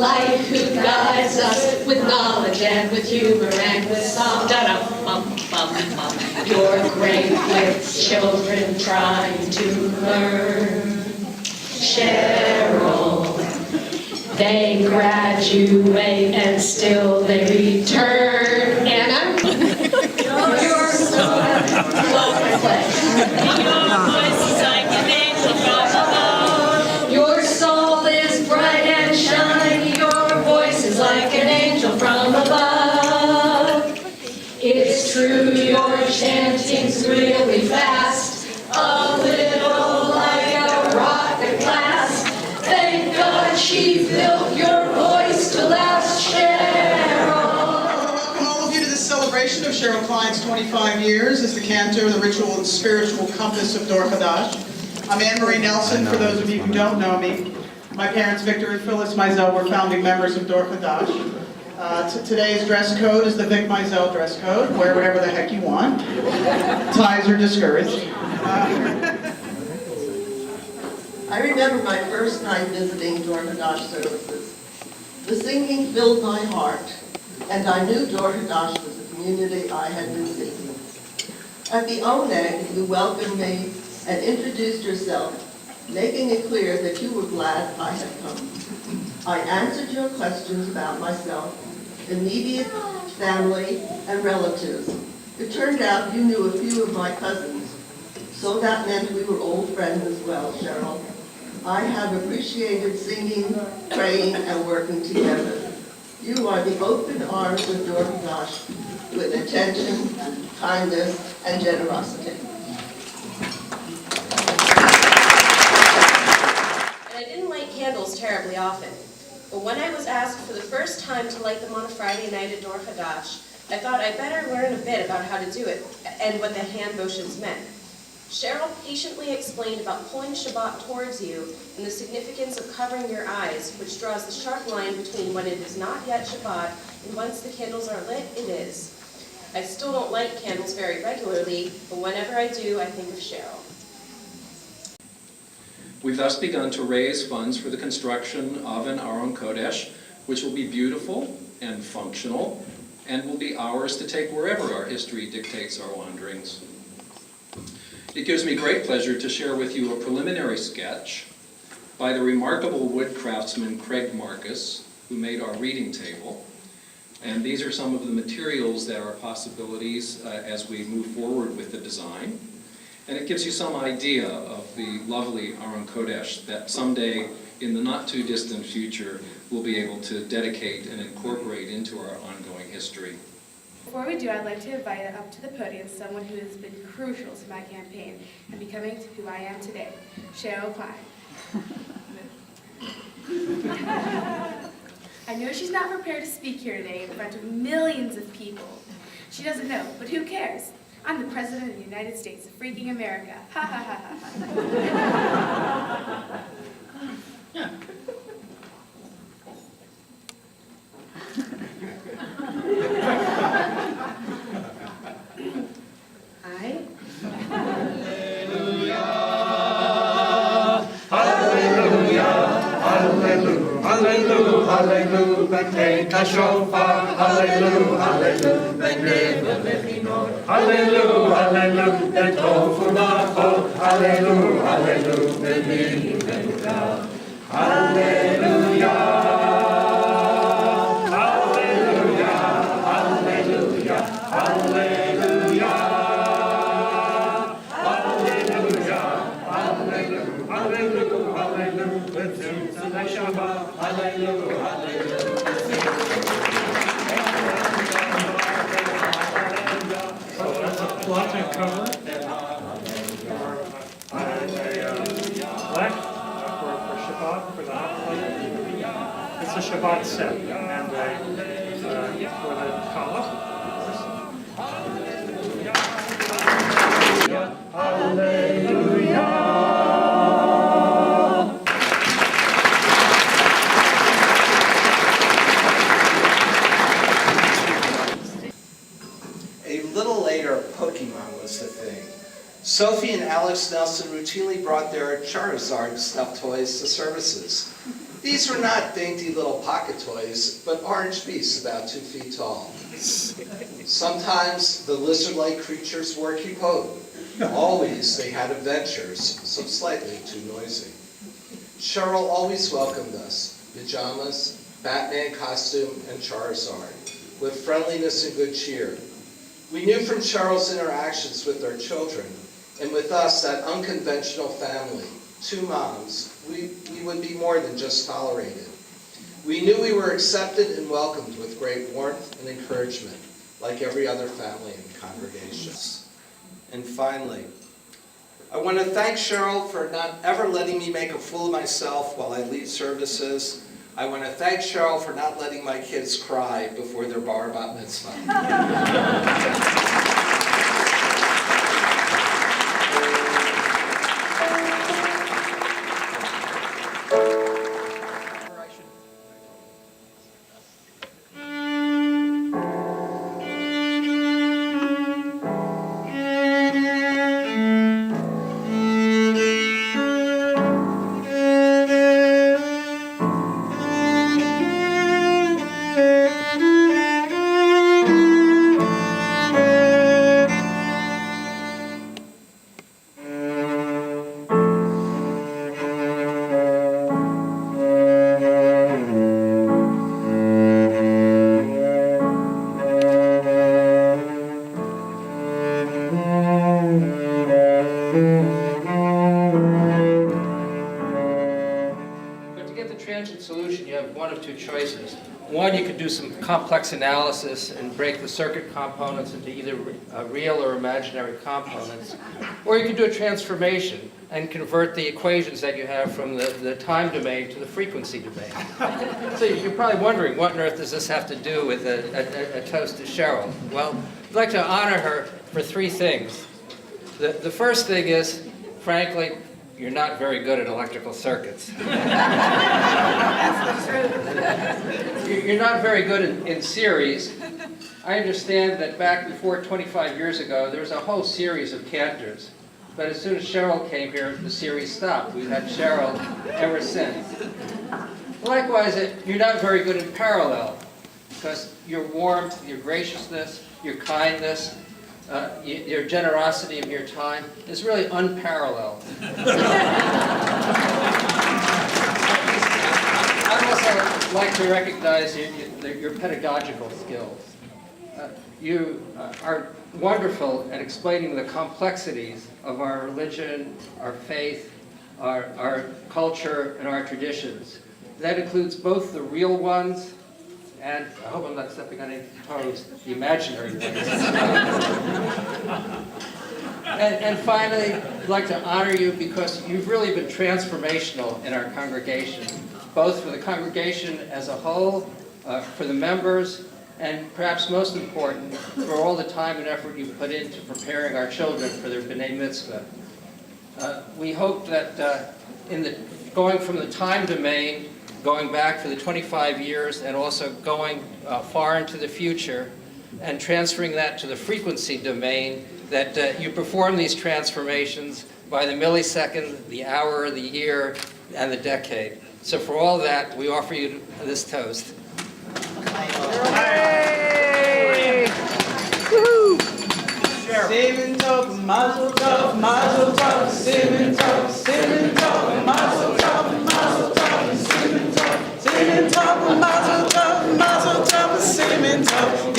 light who guides us with knowledge and with humor and with song. Da-da-bum-bum-bum. You're great with children trying to learn. Cheryl, they graduate and still they return. Anna? You're so your soul is bright and shiny, your voice is like an angel from above. It's true, your chanting's really fast, a little like a rocket blast. Thank God she built your voice to last, Cheryl. Welcome all of you to this celebration of Cheryl Klein's 25 years as the cantor, the ritual and spiritual compass of Dor Hadash. I'm Anne-Marie Nelson, for those of you who don't know me. My parents, Victor and Phyllis Mizell, were founding members of Dor Hadash. Today's dress code is the Vic Mizell dress code. Wear whatever the heck you want. Ties are discouraged. I remember my first night visiting Dor Hadash services. The singing filled my heart, and I knew Dor Hadash was a community I had been seeking. At the Oneg, you welcomed me and introduced yourself, making it clear that you were glad I had come. I answered your questions about myself, immediate family, and relatives. It turned out you knew a few of my cousins, so that meant we were old friends as well, Cheryl. I have appreciated singing, praying, and working together. You are the open arms of Dor Hadash with attention, kindness, and generosity. I didn't light candles terribly often, but when I was asked for the first time to light them on a Friday night at Dor Hadash, I thought I'd better learn a bit about how to do it and what the hand motions meant. Cheryl patiently explained about pulling Shabbat towards you and the significance of covering your eyes, which draws the sharp line between when it is not yet Shabbat and once the candles are lit, it is. I still don't light candles very regularly, but whenever I do, I think of Cheryl. We've thus begun to raise funds for the construction of an Aron Kodesh, which will be beautiful and functional, and will be ours to take wherever our history dictates our wanderings. It gives me great pleasure to share with you a preliminary sketch by the remarkable wood craftsman Craig Marcus, who made our reading table. And these are some of the materials that are possibilities as we move forward with the design. And it gives you some idea of the lovely Aron Kodesh that someday in the not too distant future we'll be able to dedicate and incorporate into our ongoing history. Before we do, I'd like to invite up to the podium someone who has been crucial to my campaign and becoming who I am today, Cheryl Klein. I know she's not prepared to speak here today in front of millions of people. She doesn't know, but who cares? I'm the President of the United States of freaking America. Ha ha ha ha. Hi. Hallelujah, hallelujah, take a shofar, hallelujah, hallelujah, beneva lechinot, hallelujah, hallelujah, tofu lachot, hallelujah, hallelujah, beni venuka, hallelujah, hallelujah, hallelujah, hallelujah, hallelujah, hallelujah, hallelujah, hallelujah, Shabbat, hallelujah, hallelujah. So that's a plot and cover. Black for Shabbat, for the hot plate. It's a Shabbat set, and for the challah, of course. Hallelujah. Pokemon was the thing. Sophie and Alex Nelson routinely brought their Charizard stuffed toys to services. These were not dainty little pocket toys, but orange beasts about 2 feet tall. Sometimes the lizard-like creatures wore kipot. Always they had adventures, so slightly too noisy. Cheryl always welcomed us, pajamas, Batman costume, and Charizard, with friendliness and good cheer. We knew from Cheryl's interactions with our children, and with us, that unconventional family, 2 moms, we would be more than just tolerated. We knew we were accepted and welcomed with great warmth and encouragement, like every other family in the congregation. And finally, I want to thank Cheryl for not ever letting me make a fool of myself while I lead services. I want to thank Cheryl for not letting my kids cry before their bar bat mitzvah. Solution, you have one of 2 choices. One, you could do some complex analysis and break the circuit components into either real or imaginary components, or you could do a transformation and convert the equations that you have from the time domain to the frequency domain. So you're probably wondering, what on earth does this have to do with a toast to Cheryl? Well, I'd like to honor her for 3 things. The first thing is, frankly, you're not very good at electrical circuits. You're not very good in series. I understand that back before 25 years ago, there was a whole series of cantors. But as soon as Cheryl came here, the series stopped. We've had Cheryl ever since. Likewise, you're not very good in parallel, because your warmth, your graciousness, your kindness, your generosity of your time is really unparalleled. I'd also like to recognize your pedagogical skills. You are wonderful at explaining the complexities of our religion, our faith, our culture, and our traditions. That includes both the real ones and, I hope I'm not stepping on any toes, the imaginary ones. And finally, I'd like to honor you because you've really been transformational in our congregation, both for the congregation as a whole, for the members, and perhaps most important, for all the time and effort you've put into preparing our children for their B'nai Mitzvah. We hope that going from the time domain, going back for the 25 years, and also going far into the future, and transferring that to the frequency domain, that you perform these transformations by the millisecond, the hour, the year, and the decade. So for all that, we offer you this toast. Simen tov, mazel tov, mazel tov, simen tov, simen tov, mazel tov, mazel tov, simen tov, simen tov, mazel tov, mazel tov, simen tov,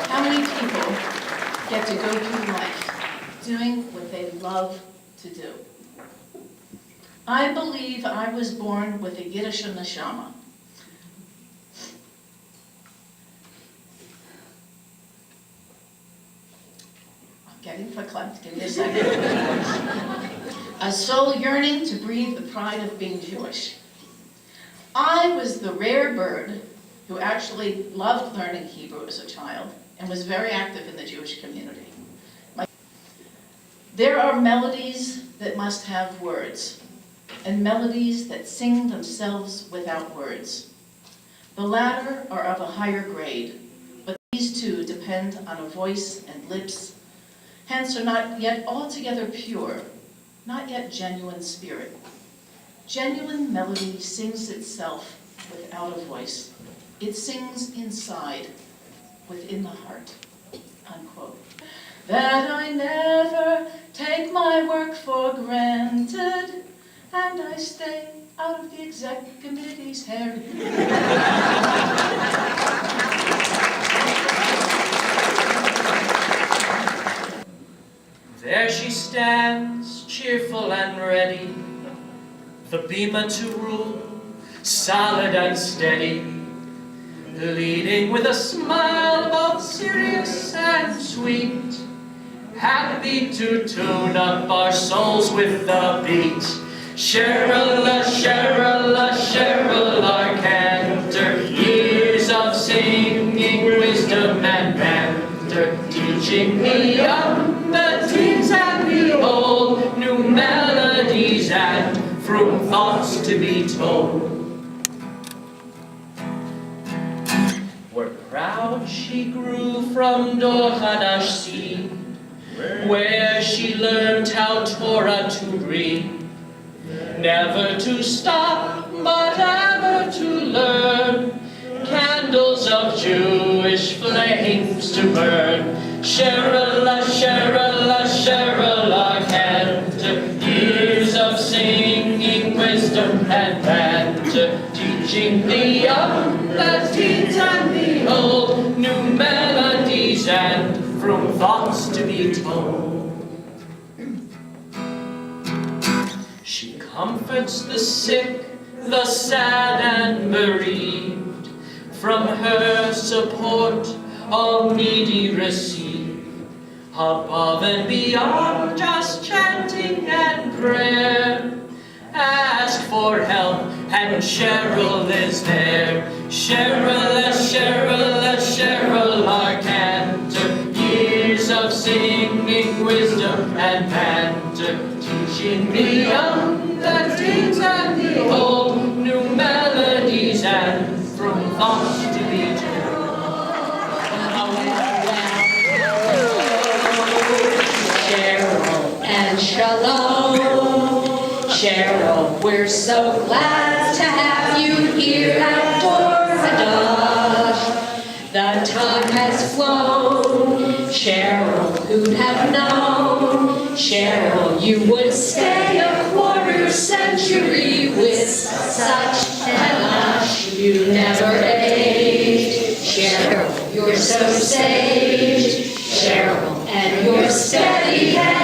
How many people get to go through life doing what they love love to do. I believe I was born with a Yiddish neshama. I'm getting verklempt, give me a second. A soul yearning to breathe the pride of being Jewish. I was the rare bird who actually loved learning Hebrew as a child and was very active in the Jewish community. There are melodies that must have words, and melodies that sing themselves without words. The latter are of a higher grade, but these two depend on a voice and lips, hence are not yet altogether pure, not yet genuine spirit. Genuine melody sings itself without a voice. It sings inside, within the heart, unquote. That I never take my work for granted, and I stay out of the exec committee's hair. There she stands, cheerful and ready, the bema to rule, solid and steady, leading with a smile both serious and sweet, happy to tune up our souls with the beat. Cheryl, Cheryl, Cheryl, our cantor, years of singing, wisdom and banter, teaching the young, the teens and the old, new melodies and from thoughts to be told. We're proud she grew from Dor Hadash seed, where she learned how Torah to read. Never to stop, but ever to learn, candles of Jewish flames to burn. Cheryl, Cheryl, Cheryl, our cantor, years of singing, wisdom and banter, teaching the young, the teens and the old, new melodies and from thoughts to be told. She comforts the sick, the sad and bereaved. From her support all needy receive. Above and beyond just chanting and prayer, ask for help and Cheryl is there. Cheryl, Cheryl, Cheryl, our cantor, years of singing, wisdom and banter, teaching the young, the teens and the old, new melodies and from thoughts to be told. Cheryl and Shalom. Cheryl, we're so glad to have you here at Dor Hadash. The time has flown. Cheryl, who'd have known? Cheryl, you would stay a quarter century with such panache you never aged. Cheryl, you're so sage. Cheryl, and your steady hand.